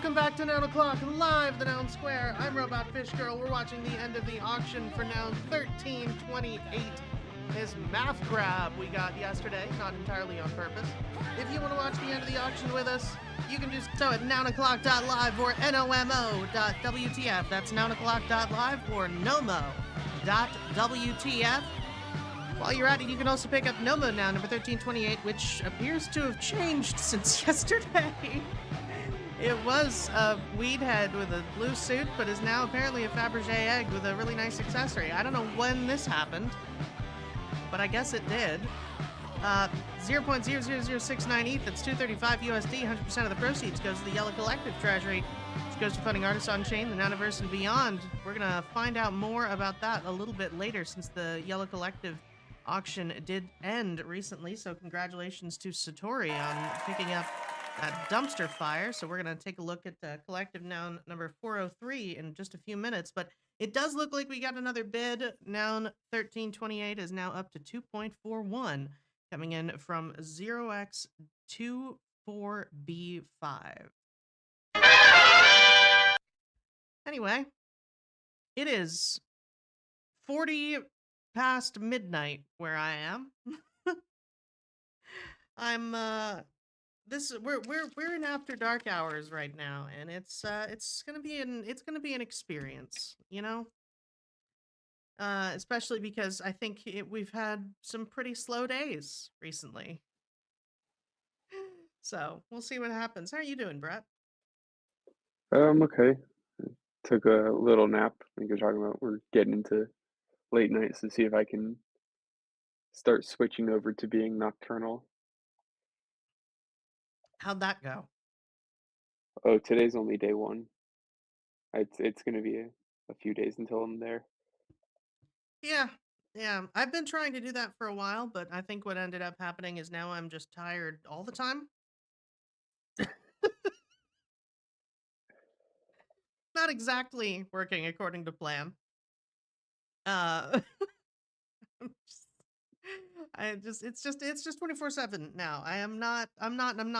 Welcome back to Noun O'Clock, live at the Noun Square. I'm Robot Fish Girl. We're watching the end of the auction for Noun 1328. This math grab we got yesterday, not entirely on purpose. If you want to watch the end of the auction with us, you can do so at nounoclock.live or nomo.wtf. That's nounoclock.live or nomo.wtf. While you're at it, you can also pick up Nomo now, number 1328, which appears to have changed since yesterday. It was a weed head with a blue suit, but is now apparently a Fabergé egg with a really nice accessory. I don't know when this happened, but I guess it did. 0.00069 ETH, that's 235 USD, 100% of the proceeds goes to the Yellow Collective Treasury, which goes to funding artists on chain, the Nouniverse, and beyond. We're going to find out more about that a little bit later, since the Yellow Collective auction did end recently, so congratulations to Satori on picking up that dumpster fire. So we're going to take a look at collective noun number 403 in just a few minutes, but it does look like we got another bid. Noun 1328 is now up to 2.41, coming in from 0x24B5. Anyway, it is 40 past midnight where I am. We're in after dark hours right now, and it's gonna be an experience, you know. Especially because I think we've had some pretty slow days recently, so we'll see what happens. How are you doing, Brett? Okay. Took a little nap. Like you're talking about, we're getting into late nights to see if I can start switching over to being nocturnal. How'd that go? Oh, today's only day one. It's gonna be a few days until I'm there. Yeah, yeah. I've been trying to do that for a while, but I think what ended up happening is now I'm just tired all the time. Not exactly working according to plan. Uh, it's just 24/7 now. I'm not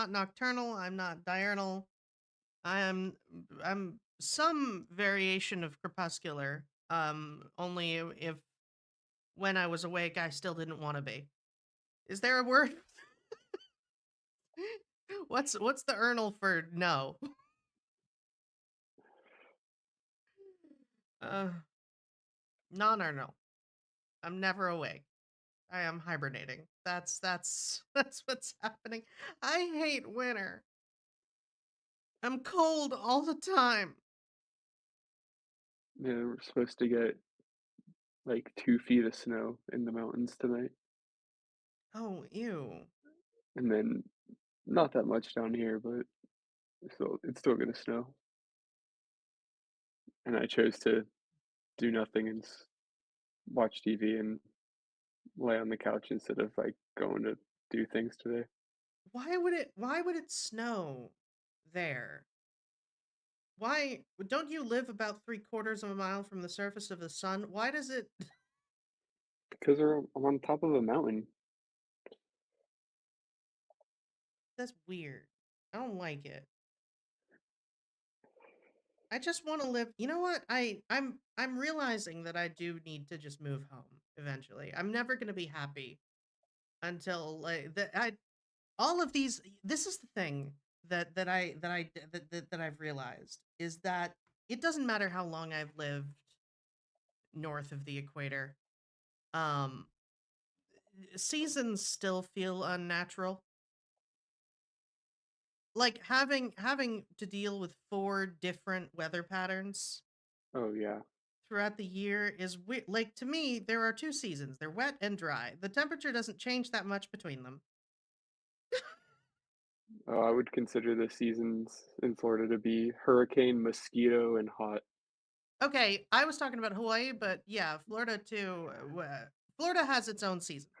nocturnal. I'm not diurnal. I'm some variation of crepuscular. Only if when I was awake, I still didn't want to be. Is there a word? What's the urnal for no? Uh, non-urnal. I'm never awake. I am hibernating. That's what's happening. I hate winter. I'm cold all the time. Yeah, we're supposed to get like 2 feet of snow in the mountains tonight, Oh, ew. and then not that much down here, but it's still gonna snow. And I chose to do nothing and watch TV and lay on the couch instead of like going to do things today. Why would it snow there? Why don't you live about 3/4 of a mile from the surface of the sun? Why does it? Because I'm on top of a mountain. That's weird. I don't like it. I just want to live. You know what? I'm realizing that I do need to just move home eventually. I'm never going to be happy until like that I all of these this is the thing that I've realized is that it doesn't matter how long I've lived north of the equator. Um Seasons still feel unnatural. Like having to deal with four different weather patterns Oh yeah. throughout the year is weird. Like to me, there are two seasons. They're wet and dry. The temperature doesn't change that much between them. I would consider the seasons in Florida to be hurricane, mosquito, and hot. Okay, I was talking about Hawaii, but yeah, Florida too. Florida has its own seasons.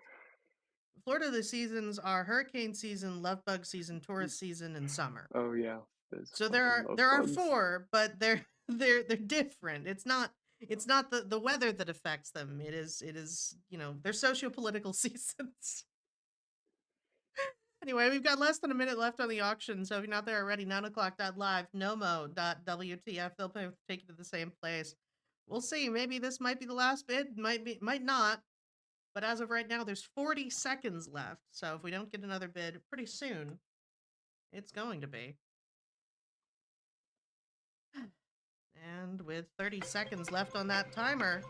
Florida, the seasons are hurricane season, love bug season, tourist season, and summer. Oh yeah, those So fucking love there are bugs. four, but they're different. It's not the weather that affects them. It is they're socio-political seasons. Anyway, we've got less than a minute left on the auction, so if you're not there already, 9o'clock.live, nomo.wtf, they'll take you to the same place. We'll see. Maybe this might be the last bid, might not. But as of right now, there's 40 seconds left. So if we don't get another bid pretty soon, it's going to be. And with 30 seconds left on that timer,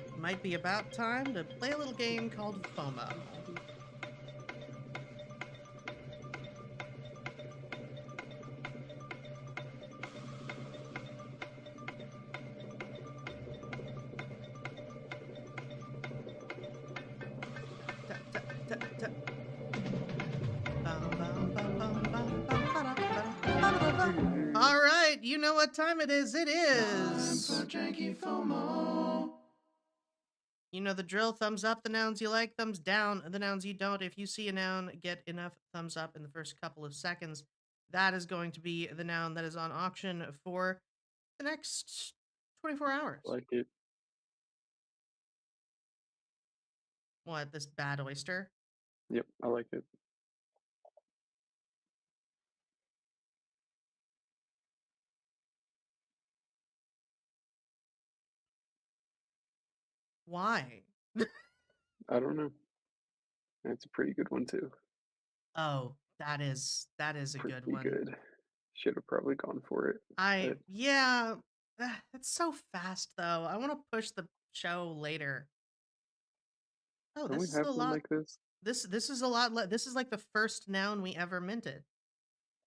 it might be about time to play a little game called FOMO. All right, you know what time it is. It is Time for Janky FOMO. You know the drill. Thumbs up the nouns you like, thumbs down the nouns you don't. If you see a noun get enough thumbs up in the first couple of seconds, that is going to be the noun that is on auction for the next 24 hours. I like it. What, this bad oyster? Yep, I like it. Why? I don't know. That's a pretty good one too. Oh, that is a Pretty good one. good. Should have probably gone for it. but Yeah, it's so fast though. I want to push the show later. Oh, don't this we is have a one lot. like this? This is a lot. This is like the first noun we ever minted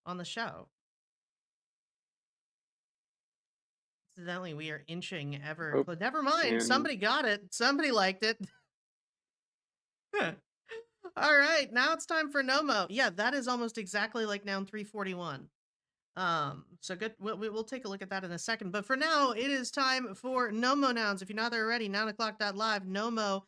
on the show. Incidentally, we are inching ever Oh, close. Never mind. and Somebody got it. Somebody liked it. All right, now it's time for Nomo. Yeah, that is almost exactly like noun 341. So good. We'll take a look at that in a second. But for now, it is time for Nomo nouns. If you're not there already, 9o'clock.live, nomo.wtf.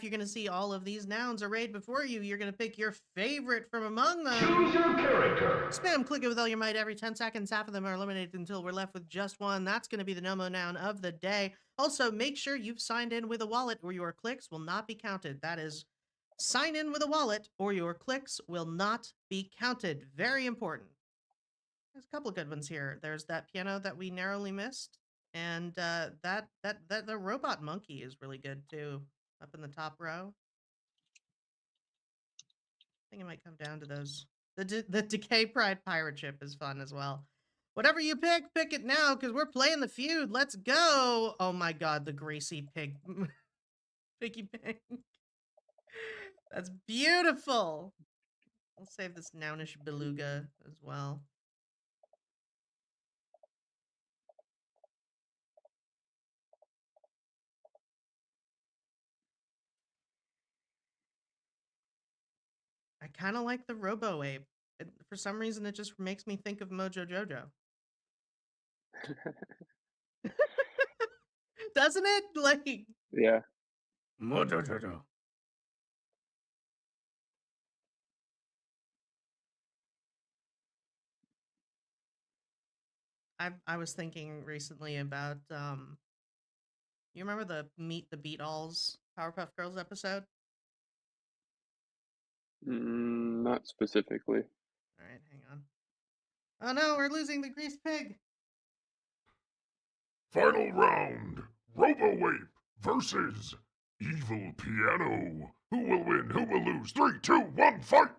You're going to see all of these nouns arrayed before you. You're going to pick your favorite from among them. Choose your character. Spam click it with all your might every 10 seconds. Half of them are eliminated until we're left with just one. That's going to be the Nomo noun of the day. Also, make sure you've signed in with a wallet or your clicks will not be counted. That is, sign in with a wallet or your clicks will not be counted. Very important. There's a couple of good ones here. There's that piano that we narrowly missed, and that the robot monkey is really good too, up in the top row. I think it might come down to those. The Decay Pride pirate ship is fun as well. Whatever you pick it now, because we're playing the feud. Let's go! Oh my god, the greasy pig, piggy bank. That's beautiful. I'll save this nounish beluga as well. I kind of like the Robo Ape. For some reason, it just makes me think of Mojo Jojo. Doesn't it? Like, yeah, Mojo Jojo. I was thinking recently about you remember the Meet the Beat-Alls Powerpuff Girls episode? not specifically. All right, hang on. Oh no, we're losing the greased pig. Final round. Robo-Ape versus Evil Piano. Who will win? Who will lose? 3, 2, 1, fight!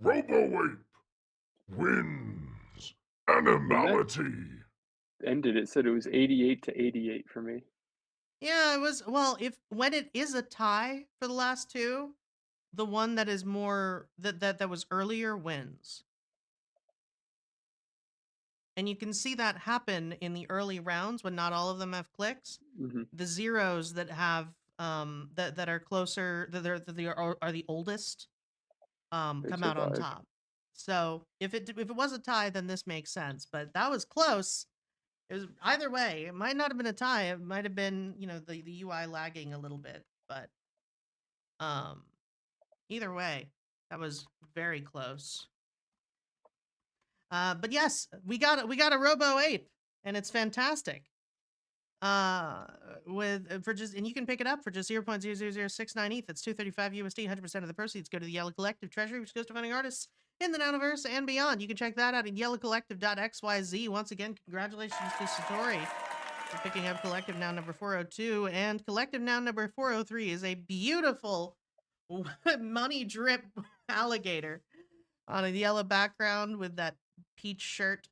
Robo-Ape wins. Animality. Ended. It said it was 88 to 88 for me. Yeah, it was. Well, when it is a tie for the last two, the one that is more that was earlier wins. And you can see that happen in the early rounds when not all of them have clicks. hmm The zeros that have that are closer that are the oldest They come out on survived. top. So if it was a tie, then this makes sense. But that was close. It was either way. It might not have been a tie. It might have been, the UI lagging a little bit. But Um, Either way, that was very close. But yes, we got a Robo Ape, and it's fantastic. With for just, and you can pick it up for just 0.00069 ETH. That's 235 USD. 100% of the proceeds go to the Yellow Collective Treasury, which goes to funding artists in the Nouniverse and beyond. You can check that out at yellowcollective.xyz. Once again, congratulations to Satori for picking up Collective Noun number 402, and Collective Noun number 403 is a beautiful money drip alligator on a yellow background with that peach shirt.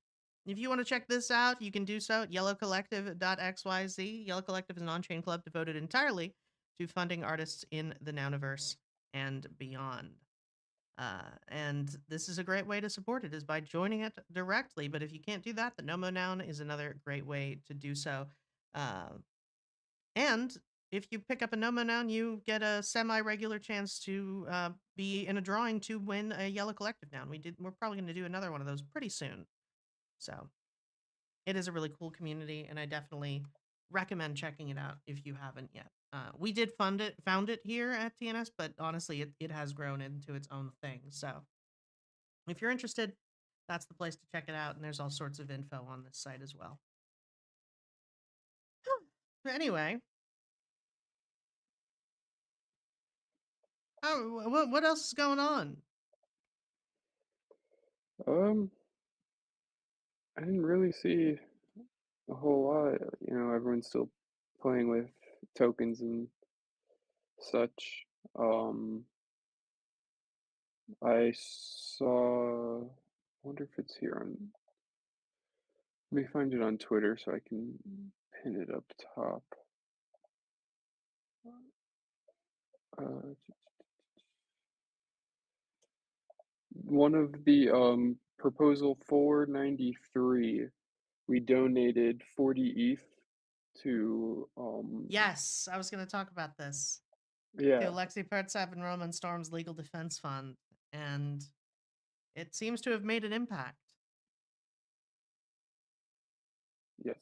If you want to check this out, you can do so at yellowcollective.xyz. Yellow Collective is an on-chain club devoted entirely to funding artists in the Nouniverse and beyond. And this is a great way to support it, is by joining it directly. But if you can't do that, the Nomo Noun is another great way to do so. And if you pick up a Nomo Noun, you get a semi-regular chance to be in a drawing to win a Yellow Collective Noun. We're probably going to do another one of those pretty soon. So it is a really cool community, and I definitely recommend checking it out if you haven't yet. We did found it here at TNS, but honestly, it has grown into its own thing. So if you're interested, that's the place to check it out, and there's all sorts of info on this site as well. But anyway, what else is going on? I didn't really see a whole lot. Everyone's still playing with tokens and such. I saw. I wonder if it's here on. Let me find it on Twitter so I can pin it up top. One of the proposal 493, we donated 40 ETH to Yes, I was going to talk about this. yeah, To Alexei Pertsev and Roman Storm's Legal Defense Fund, and it seems to have made an impact. yes.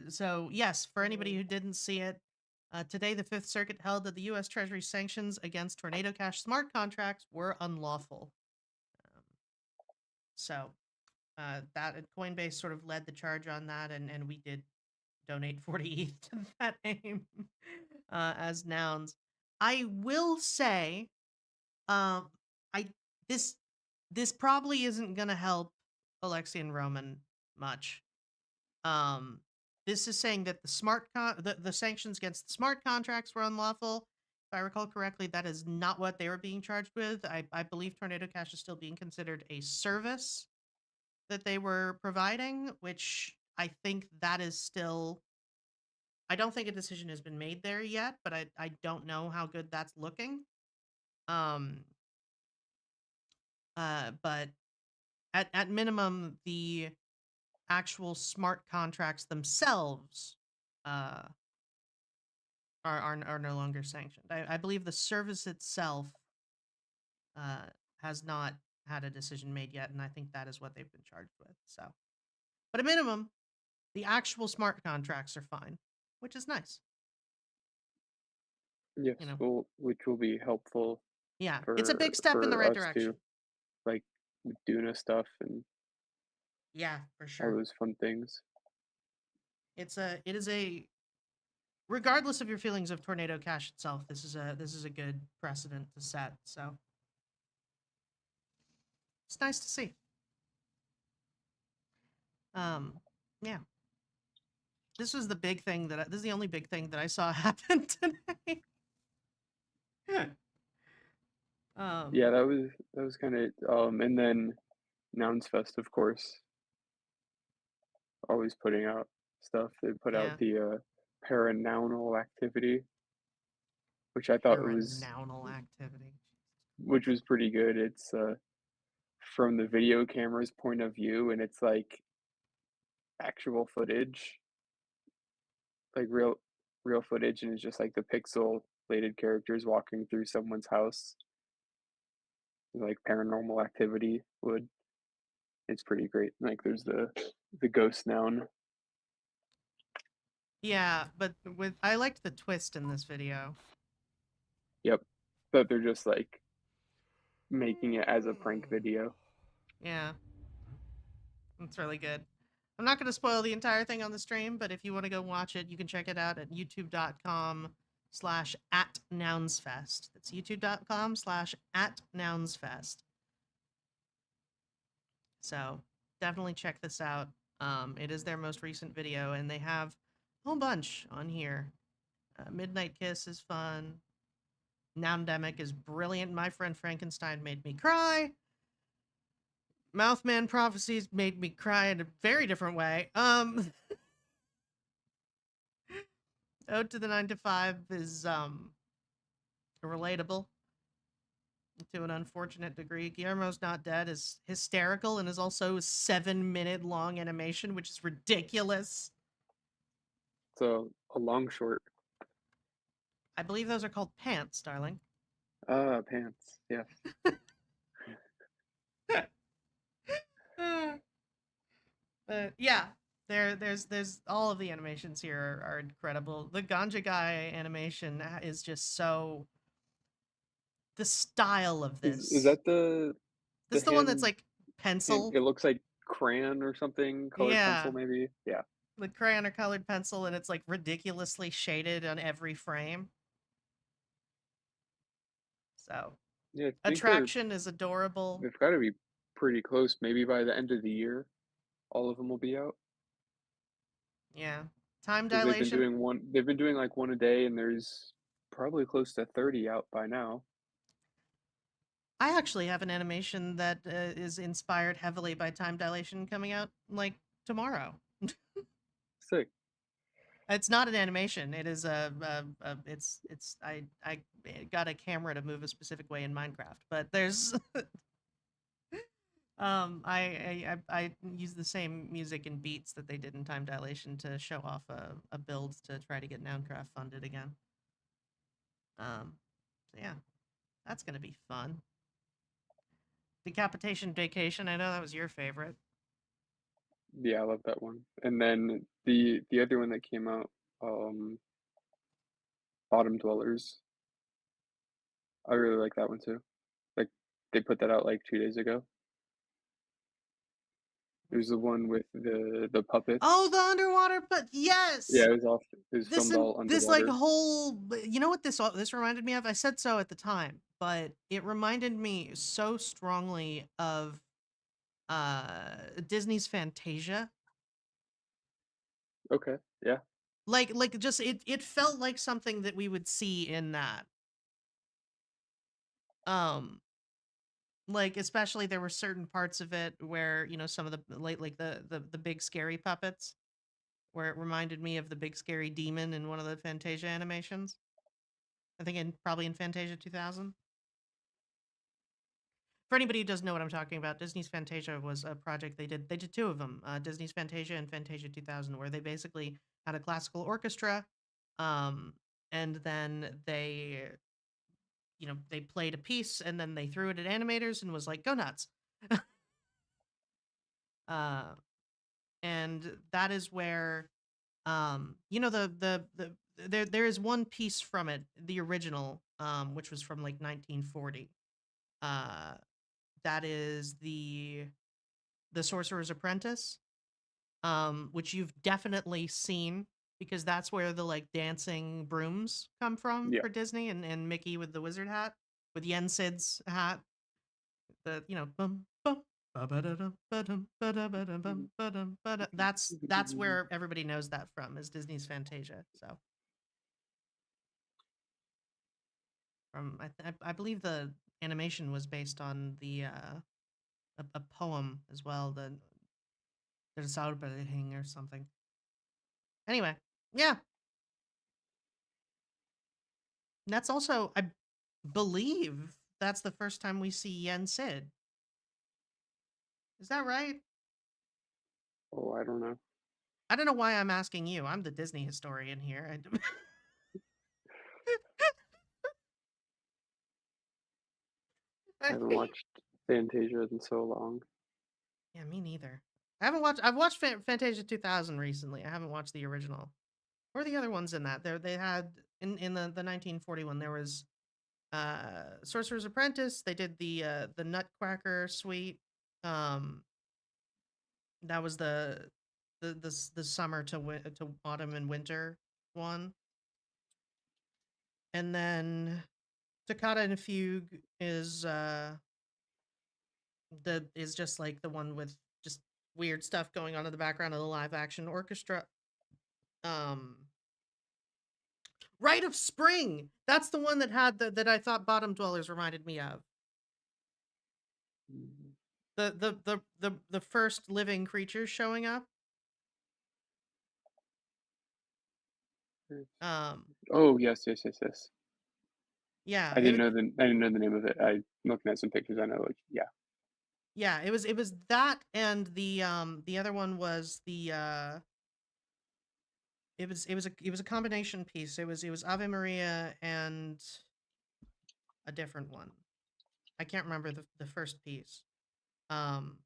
So yes, for anybody who didn't see it, today the Fifth Circuit held that the U.S. Treasury sanctions against Tornado Cash smart contracts were unlawful. So that Coinbase sort of led the charge on that, and we did donate 40 ETH to that aim as nouns. I will say, I this probably isn't gonna help Alexei and Roman much. This is saying that the sanctions against the smart contracts were unlawful. If I recall correctly, that is not what they were being charged with. I believe Tornado Cash is still being considered a service that they were providing, which I think that is still. I don't think a decision has been made there yet, but I don't know how good that's looking. But at minimum, the actual smart contracts themselves are no longer sanctioned. I believe the service itself has not had a decision made yet, and I think that is what they've been charged with. So, but at minimum, the actual smart contracts are fine, which is nice. Yes, which will be helpful. Yeah, it's a big step in the right us direction. too, like with Duna stuff and Yeah, for all sure. those fun things. It is a regardless of your feelings of Tornado Cash itself, this is a good precedent to set. So it's nice to see. Yeah. This was the big thing this is the only big thing that I saw happen today. Yeah, that was kind of and then Nouns Fest, of course, always putting out stuff. They put Yeah. out the paranounal activity, which I thought Paranounal activity. which was pretty good. It's from the video camera's point of view, and it's like actual footage, like real footage, and it's just like the pixelated characters walking through someone's house, like Paranormal Activity would. It's pretty great. Like there's the ghost noun. Yeah, but I liked the twist in this video. Yep. That they're just like making it as a prank video. Yeah, it's really good. I'm not going to spoil the entire thing on the stream, but if you want to go watch it, you can check it out at youtube.com/@nounsfest. That's youtube.com/@nounsfest. So definitely check this out. It is their most recent video, and they have a whole bunch on here. Midnight Kiss is fun. Noundemic is brilliant. My Friend Frankenstein made me cry. Mouthman Prophecies made me cry in a very different way. Ode to the 9 to 5 is relatable to an unfortunate degree. Guillermo's Not Dead is hysterical and is also a 7-minute long animation, which is ridiculous. So a long short. I believe those are called pants, darling. Pants. Yes. But yeah, there's all of the animations here are incredible. The Ganja guy animation is just so, the style of Is this. that the This is the one that's hand? like pencil. It looks like crayon or something, colored Yeah, pencil maybe. Yeah. the crayon or colored pencil, and it's like ridiculously shaded on every frame. So Yeah, I think attraction is adorable. they've got to be pretty close. Maybe by the end of the year, all of them will be out. Yeah, time Because dilation. they've been doing like one a day, and there's probably close to 30 out by now. I actually have an animation that is inspired heavily by time dilation coming out like tomorrow. Sick. It's not an animation. It is it's I got a camera to move a specific way in Minecraft, but there's I use the same music and beats that they did in time dilation to show off a build to try to get Nouncraft funded again. So yeah, that's gonna be fun. Decapitation Vacation. I know that was your favorite. Yeah, I love that one. And then the other one that came out, Bottom Dwellers. I really like that one too. Like they put that out like 2 days ago. It was the one with the puppets. Oh, the underwater, but yes. Yeah, it was This filmed all this like underwater. whole, you know what this reminded me of? I said so at the time, but it reminded me so strongly of Disney's Fantasia. Okay, yeah. Like just it felt like something that we would see in that. Like especially there were certain parts of it where, you know, some of the like the big scary puppets, where it reminded me of the big scary demon in one of the Fantasia animations. I think probably in Fantasia 2000. For anybody who doesn't know what I'm talking about, Disney's Fantasia was a project they did. They did two of them, Disney's Fantasia and Fantasia 2000, where they basically had a classical orchestra, um, and then they, you know, they played a piece and then they threw it at animators and was like, "Go nuts!" uh, and that is where, you know, there is one piece from it, the original, which was from like 1940. Uh, that is the Sorcerer's Apprentice, which you've definitely seen because that's where the like dancing brooms come from Yeah. for Disney, and Mickey with the wizard hat, with Yen Sid's hat. The, you know, bum bum ba-ba-da-dum, ba-dum, ba-da-ba-dum, bum, ba-dum, ba-da. That's where everybody knows that from, is Disney's Fantasia. So from I believe the animation was based on the a poem as well. There's Sauerbreching or something. Anyway, yeah. And that's also, I believe, that's the first time we see Yen Sid. Is that right? Oh, I don't know. I don't know why I'm asking you. I'm the Disney historian here. I haven't watched Fantasia in so long. Yeah, me neither. I've watched Fantasia 2000 recently. I haven't watched the original. Or the other ones in that. They had in the 1941 there was Sorcerer's Apprentice. They did the Nutcracker Suite. Um, that was the summer to autumn and winter one. And then Toccata and Fugue is just like the one with just weird stuff going on in the background of the live action orchestra. Um, Rite of Spring. That's the one that had that I thought Bottom Dwellers reminded me of. Mm, The first living creatures showing up. it's- Um, Oh yes, yes, yes, yes. yeah, I didn't know the name of it. I'm looking at some pictures. I know, like, yeah. yeah, it was that, and the other one was it was a combination piece. It was Ave Maria and a different one. I can't remember the first piece. Um,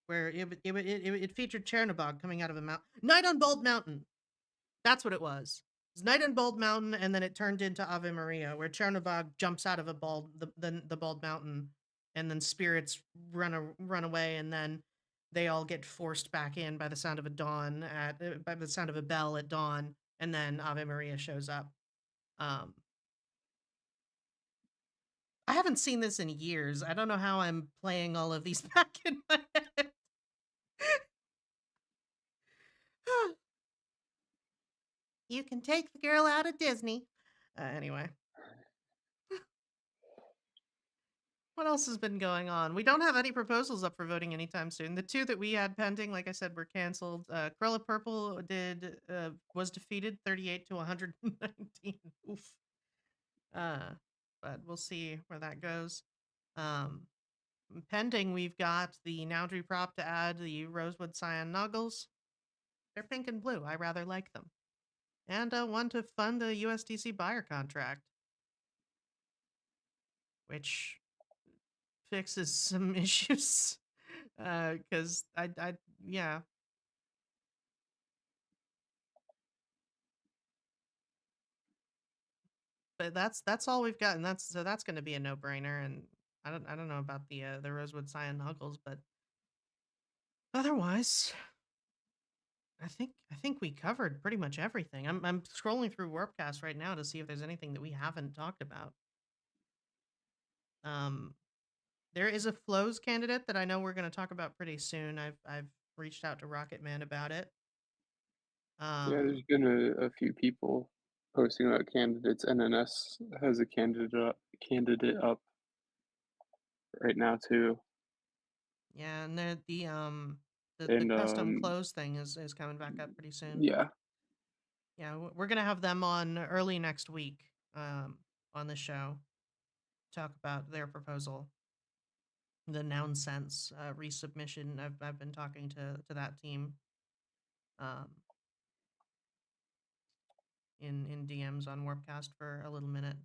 where it featured Chernobog coming out of a mountain. Night on Bald Mountain. That's what it was. It was Night on Bald Mountain, and then it turned into Ave Maria, where Chernobog jumps out of the bald mountain, and then spirits run away, and then they all get forced back in by the sound of by the sound of a bell at dawn, and then Ave Maria shows up. Um, I haven't seen this in years. I don't know how I'm playing all of these back in my head. You can take the girl out of Disney. Anyway, what else has been going on? We don't have any proposals up for voting anytime soon. The two that we had pending, like I said, were canceled. Cruella Purple was defeated 38 to 119. Oof. But we'll see where that goes. Um, Pending, we've got the Noundry prop to add the Rosewood Cyan Nuggles. They're pink and blue. I rather like them. And one to fund the USDC buyer contract, which fixes some issues. Because yeah. But that's all we've got, and that's going to be a no brainer. And I don't know about the Rosewood Cyan Nuggles, but otherwise, I think we covered pretty much everything. I'm scrolling through Warpcast right now to see if there's anything that we haven't talked about. Um, there is a flows candidate that I know we're going to talk about pretty soon. I've reached out to Rocket Man about it. Yeah, there's been a few people posting about candidates. NNS has a candidate up right now too, Yeah, and the and custom clothes thing is coming back up pretty soon. yeah, Yeah, we're gonna have them on early next week, on the show, talk about their proposal, the Noun Sense resubmission. I've been talking to that team, um, in DMs on Warpcast for a little minute.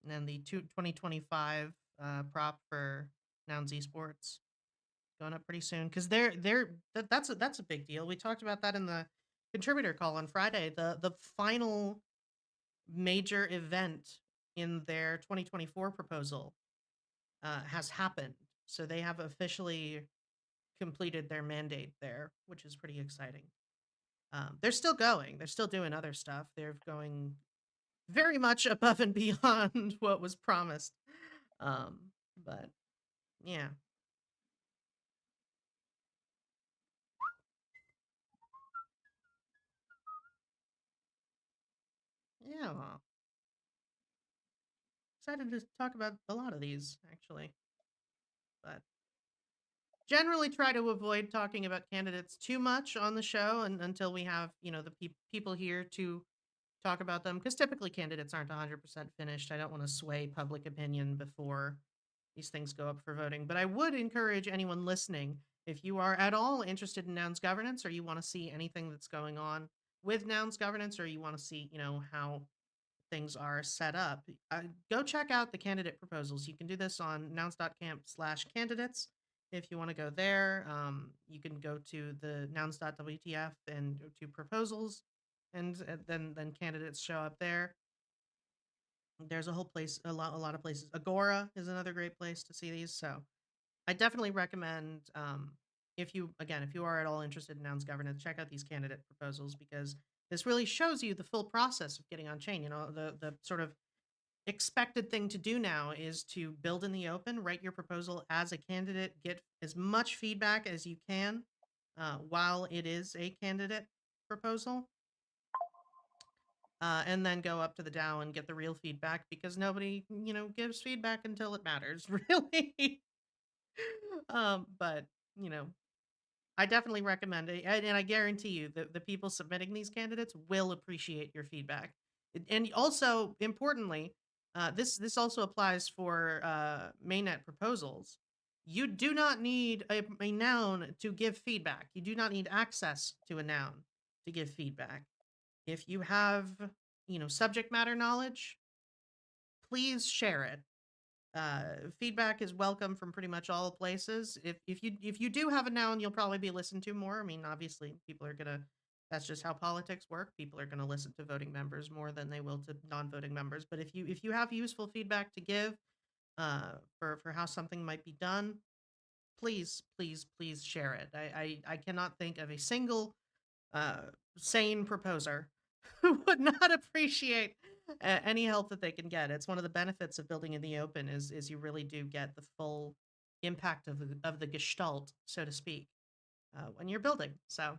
And then the 2025 prop for Nouns Esports going up pretty soon, because that's a big deal. We talked about that in the contributor call on Friday. The final major event in their 2024 proposal has happened, so they have officially completed their mandate there, which is pretty exciting. They're still going. They're still doing other stuff. They're going very much above and beyond what was promised. But yeah. Yeah, well, excited to talk about a lot of these actually, but generally try to avoid talking about candidates too much on the show, and until we have the people here to talk about them, because typically candidates aren't 100% finished. I don't want to sway public opinion before these things go up for voting, but I would encourage anyone listening, if you are at all interested in Nouns governance, or you want to see anything that's going on with Nouns governance, or you want to see how things are set up, go check out the candidate proposals. You can do this on nouns.camp/candidates. if you want to go there. You can go to the nouns.wtf and go to proposals, and then candidates show up there. There's a whole place, a lot of places. Agora is another great place to see these. So I definitely recommend, if you are at all interested in nouns governance, check out these candidate proposals, because this really shows you the full process of getting on chain. You know, the sort of expected thing to do now is to build in the open, write your proposal as a candidate, get as much feedback as you can while it is a candidate proposal, and then go up to the DAO and get the real feedback, because nobody, gives feedback until it matters, really. But, you know, I definitely recommend it, and I guarantee you that the people submitting these candidates will appreciate your feedback. And also, importantly, this also applies for mainnet proposals. You do not need a noun to give feedback. You do not need access to a noun to give feedback. If you have, subject matter knowledge, please share it. Feedback is welcome from pretty much all places. If you do have a noun, you'll probably be listened to more. I mean, obviously, people are gonna. That's just how politics work. People are gonna listen to voting members more than they will to non-voting members. But if you have useful feedback to give, for how something might be done, please, please, please share it. I cannot think of a single uh, sane proposer who would not appreciate any help that they can get. It's one of the benefits of building in the open is you really do get the full impact of the gestalt, so to speak, when you're building. So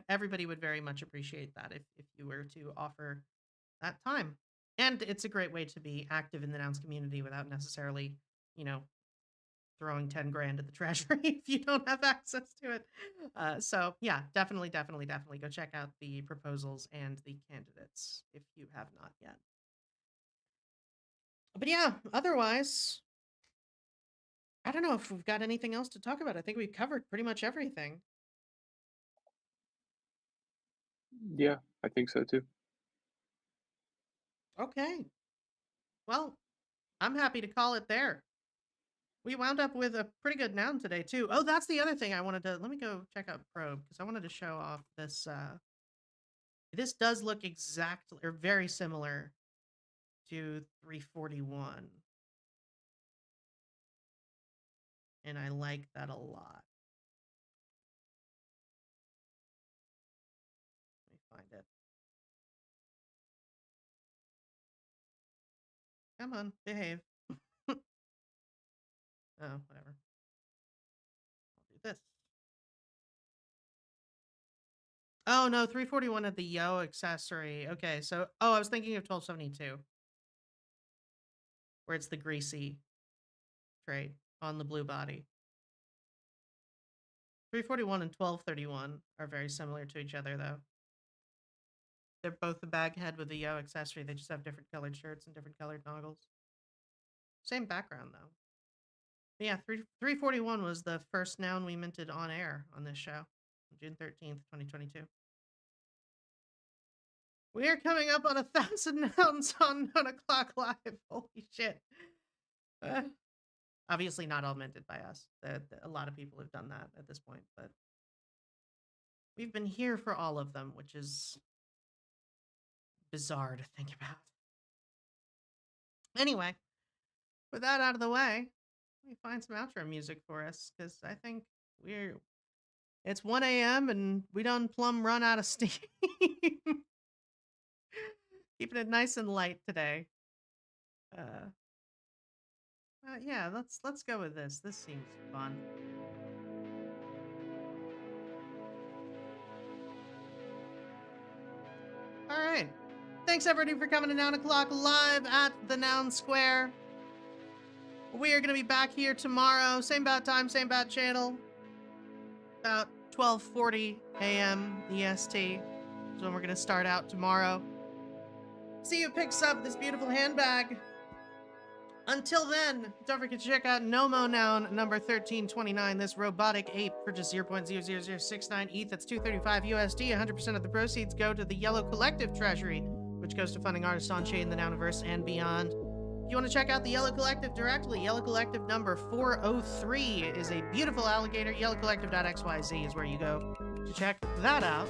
everybody would very much appreciate that if you were to offer that time. And it's a great way to be active in the nouns community without necessarily, you know, throwing 10 grand at the treasury if you don't have access to it. So yeah, definitely go check out the proposals and the candidates if you have not yet. But yeah, otherwise, I don't know if we've got anything else to talk about. I think we've covered pretty much everything. Yeah, I think so too. Okay. Well, I'm happy to call it there. We wound up with a pretty good noun today too. Oh, that's the other thing I wanted to, let me go check out Probe, because I wanted to show off this. This does look exactly or very similar to 341. And I like that a lot. Let me find it. Come on, behave. Oh, whatever. I'll do this. Oh, no, 341 at the Yo accessory. Okay, so, I was thinking of 1272, where it's the greasy trait on the blue body. 341 and 1231 are very similar to each other, though. They're both the bag head with the Yo accessory. They just have different colored shirts and different colored noggles. Same background, though. But yeah, 341 was the first noun we minted on air on this show, June 13th, 2022. We are coming up on 1,000 nouns on Noun O'Clock Live. Holy shit. Obviously not all minted by us. A lot of people have done that at this point, but we've been here for all of them, which is bizarre to think about. Anyway, with that out of the way, let me find some outro music for us, because I think it's 1 a.m. and we done plumb run out of steam. Keeping it nice and light today. Yeah, let's go with this. This seems fun. All right. Thanks everybody for coming to Noun O'Clock live at the Noun Square. We are going to be back here tomorrow, same bat time, same bat channel, about 12:40 a.m. EST is when we're going to start out tomorrow. See who picks up this beautiful handbag. Until then, don't forget to check out Nomo Noun number 1329, this robotic ape for just 0.00069 ETH. That's 235 USD. 100% of the proceeds go to the Yellow Collective Treasury, which goes to funding artists on chain, the Nouniverse, and beyond. If you want to check out the Yellow Collective directly, Yellow Collective number 403 is a beautiful alligator. Yellowcollective.xyz is where you go to check that out.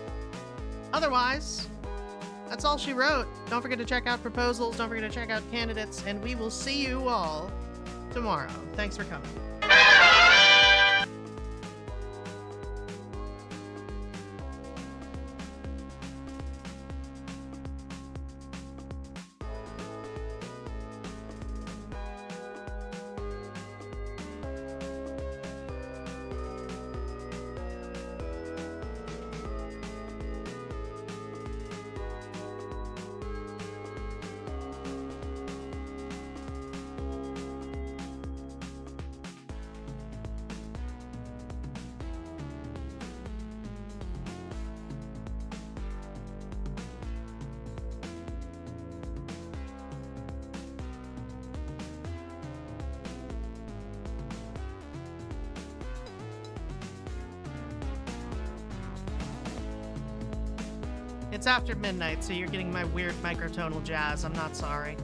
Otherwise, that's all she wrote. Don't forget to check out proposals. Don't forget to check out candidates. And we will see you all tomorrow. Thanks for coming. It's after midnight, so you're getting my weird microtonal jazz. I'm not sorry.